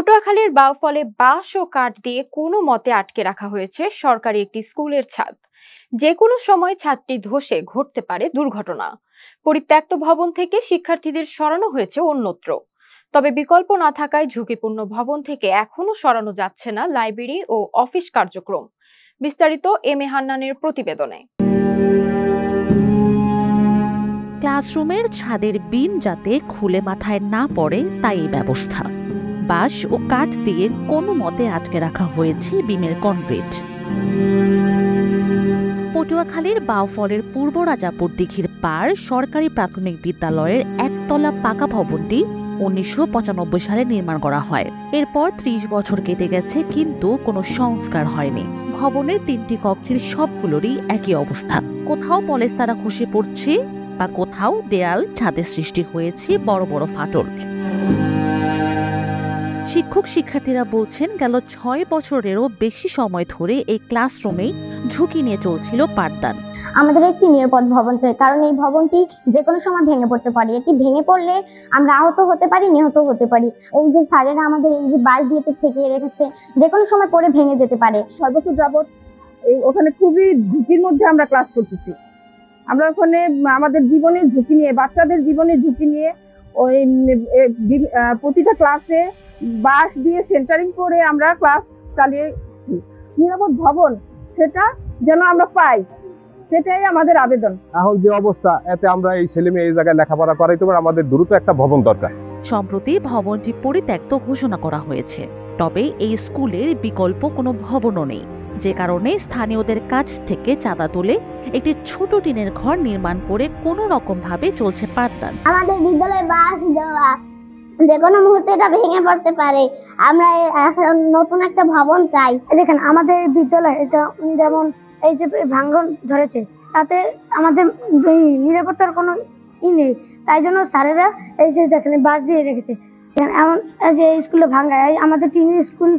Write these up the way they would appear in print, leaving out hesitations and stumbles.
পটুয়াখালীর বাউফলে বাঁশ ও কাঠ দিয়ে কোনো মতে আটকে রাখা হয়েছে সরকারি একটি স্কুলের ছাদ। যে কোনো সময় ছাদটি ধসে ঘটতে পারে দুর্ঘটনা। পরিত্যক্ত ভবন থেকে শিক্ষার্থীদের সরানো হয়েছে অন্যত্র। তবে বিকল্প না থাকায় ঝুঁকিপূর্ণ ভবন থেকে এখনো সরানো যাচ্ছে না লাইব্রেরি ও অফিস কার্যক্রম। বিস্তারিত এম এ হান্নানের প্রতিবেদনে। ক্লাসরুমের ছাদের বিম যাতে খুলে মাথায় না পড়ে তাই এই ব্যবস্থা। বাঁশ ও কাঠ দিয়ে কোনো মতে আটকে রাখা হয়েছে বিমের কনক্রিট। পটুয়াখালীর বাউফলের পূর্ব রাজাপুর দিঘির পাড় সরকারি প্রাথমিক বিদ্যালয়ের একতলা পাকা ভবনটি 1995 সালে নির্মাণ করা হয়। এরপর 30 বছর কেটে গেছে, কিন্তু কোনো সংস্কার হয়নি। ভবনের 3টি কক্ষের সবগুলোরই একই অবস্থা। কোথাও পলেস্তারা খসে পড়ছে, বা কোথাও দেয়াল ছাদে সৃষ্টি হয়েছে বড় বড় ফাটল। শিক্ষক শিক্ষার্থীরা বলছেন, গেল 6 বছরেরও বেশি সময় ধরে এই ক্লাসরুমে ঝুঁকি নিয়ে চলছিল পাঠদান। আমাদের একটি নিরাপদ ভবন চাই, কারণ এই ভবনটি যে কোনো সময় ভেঙে পড়তে পারে। এটি ভেঙে পড়লে আমরা আহত হতে পারি, নিহত হতে পারি। এই যে স্যারেরা আমাদের এই যে বাঁশ দিয়ে ঠেকিয়ে রেখেছে, যে কোনো সময় পড়ে ভেঙে যেতে পারে। 6 বছর যাবত ওখানে খুবই ঝুঁকির মধ্যে আমরা ক্লাস করতেছি। আমরা ওখানে আমাদের জীবনের ঝুঁকি নিয়ে, বাচ্চাদের জীবনের ঝুঁকি নিয়ে ওই প্রতিটা ক্লাসে বাঁশ দিয়ে সেন্টারিং করে আমরা ক্লাস চালিয়েছি। নিরাপদ ভবন সেটা যেন আমরা পাই, সেটাই আমাদের আবেদন। এখন যে অবস্থা, এতে আমরা এই ছেলে মেয়ে এই জায়গায় লেখাপড়া করাইতে পারে, আমাদের দ্রুত একটা ভবন দরকার। সম্প্রতি ভবনটি পরিত্যক্ত ঘোষণা করা হয়েছে, তবে এই স্কুলের বিকল্প কোনো ভবনও নেই, যে কারণে স্থানীয়দের কাছ থেকে চাঁদা তুলে একটি ছোট টিনের ঘর নির্মাণ করে কোনো রকম ভাবে চলছে পাঠদান। আমাদের বিদ্যালয়ে বাঁশ দেওয়া, যে কোনো মুহূর্তে এটা ভেঙে পড়তে পারে। আমরা নতুন একটা ভবন চাই। দেখেন, আমাদের বিদ্যালয়ে যেমন এই যে ভাঙন ধরেছে, তাতে আমাদের নিরাপত্তার কোনো নেই। তাই জন্য স্যারেরা এই যে দেখেন বাঁশ দিয়ে রেখেছে। এমন যে স্কুলে ভাঙায় আমাদের টিনের স্কুল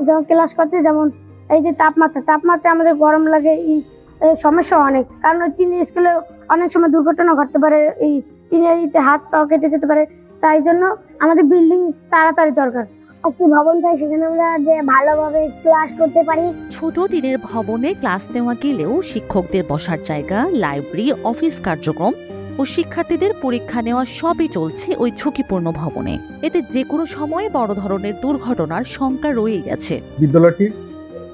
যেমন ক্লাস করতে, যেমন এই যে তাপমাত্রা আমাদের গরম লাগে, এই সমস্যা অনেক। কারণ টিনের স্কুলে অনেক সময় দুর্ঘটনা ঘটতে পারে, এই টিনের হাত পা কেটে যেতে পারে। তাই জন্য আমাদের বিল্ডিং তাড়াতাড়ি দরকার। একটি ভবন চাই, সেখানে আমরা যে ভালোভাবে ক্লাস করতে পারি। ছোট টিনের ভবনে ক্লাস নেওয়া গেলেও শিক্ষকদের বসার জায়গা, লাইব্রেরি, অফিস কার্যক্রম ও শিক্ষার্থীদের পরীক্ষা নেওয়া সবই চলছে ওই ঝুঁকিপূর্ণ ভবনে। এতে যে কোনো সময় বড় ধরনের দুর্ঘটনার শঙ্কা রয়ে গেছে। বিদ্যালয়টি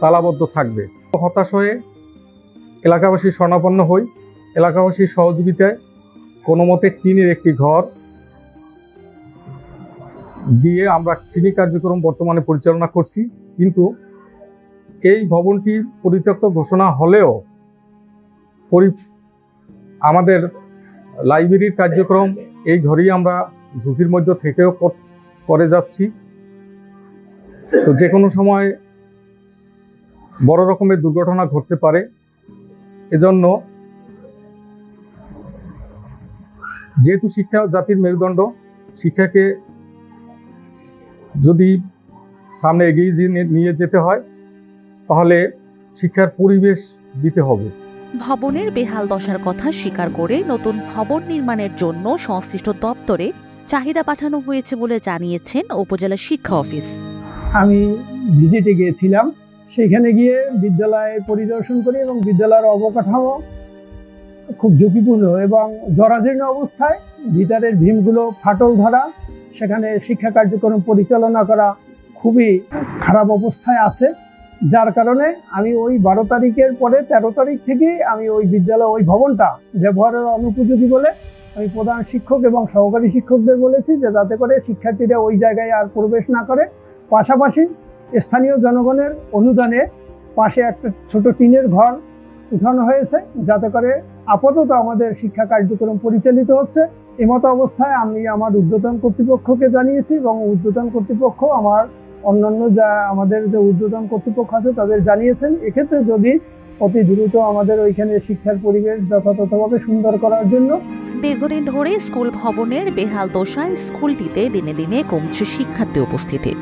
তালাবদ্ধ থাকবে। হতাশ হয়ে এলাকাবাসী শরণাপন্ন হই। এলাকাবাসীর সহযোগিতায় কোনো মতে টিনের একটি ঘর দিয়ে আমরা শ্রেণী কার্যক্রম বর্তমানে পরিচালনা করছি। কিন্তু এই ভবনটি পরিত্যক্ত ঘোষণা হলেও আমাদের লাইব্রেরির কার্যক্রম এই ঘরেই আমরা ঝুঁকির মধ্যে থেকেও করে যাচ্ছি। তো যে কোনো সময় বড় রকমের দুর্ঘটনা ঘটতে পারে। এজন্য যেহেতু শিক্ষা জাতির মেরুদণ্ড, শিক্ষাকে যদি সামনে এগিয়ে নিয়ে যেতে হয়, তাহলে শিক্ষার পরিবেশ দিতে হবে। ভবনের বেহাল দশার কথা স্বীকার করে নতুন ভবন নির্মাণের জন্য সংশ্লিষ্ট দপ্তরে চাহিদা পাঠানো হয়েছে বলে জানিয়েছেন উপজেলা শিক্ষা অফিস। আমি ভিজিটে গিয়েছিলাম, সেখানে গিয়ে বিদ্যালয় পরিদর্শন করি এবং বিদ্যালয়ের অবকাঠামো খুব ঝুঁকিপূর্ণ এবং জরাজীর্ণ অবস্থায়। ভিতরের ভীমগুলো ফাটল ধরা, সেখানে শিক্ষা কার্যক্রম পরিচালনা করা খুবই খারাপ অবস্থায় আছে। যার কারণে আমি ওই 12 তারিখের পরে 13 তারিখ থেকে আমি ওই বিদ্যালয়, ওই ভবনটা ব্যবহারের অনুপযোগী বলে আমি প্রধান শিক্ষক এবং সহকারী শিক্ষকদের বলেছি যে যাতে করে শিক্ষার্থীরা ওই জায়গায় আর প্রবেশ না করে। পাশাপাশি স্থানীয় জনগণের অনুদানে পাশে একটা ছোট টিনের ঘর উঠানো হয়েছে, যাতে করে আপাতত আমাদের শিক্ষা কার্যক্রম পরিচালিত হচ্ছে। এমতো অবস্থায় আমি আমার ঊর্ধ্বতন কর্তৃপক্ষকে জানিয়েছি এবং ঊর্ধ্বতন কর্তৃপক্ষ আমার অন্যান্য আমাদের যে ঊর্ধ্বতন কর্তৃপক্ষ আছে তাদের জানিয়েছেন। এক্ষেত্রে যদি অতি দ্রুত আমাদের ওইখানে শিক্ষার পরিবেশ যথাযথভাবে সুন্দর করার জন্য। দীর্ঘদিন ধরে স্কুল ভবনের বেহাল দশায় স্কুলটিতে দিনে দিনে কমছে শিক্ষার্থী উপস্থিতি।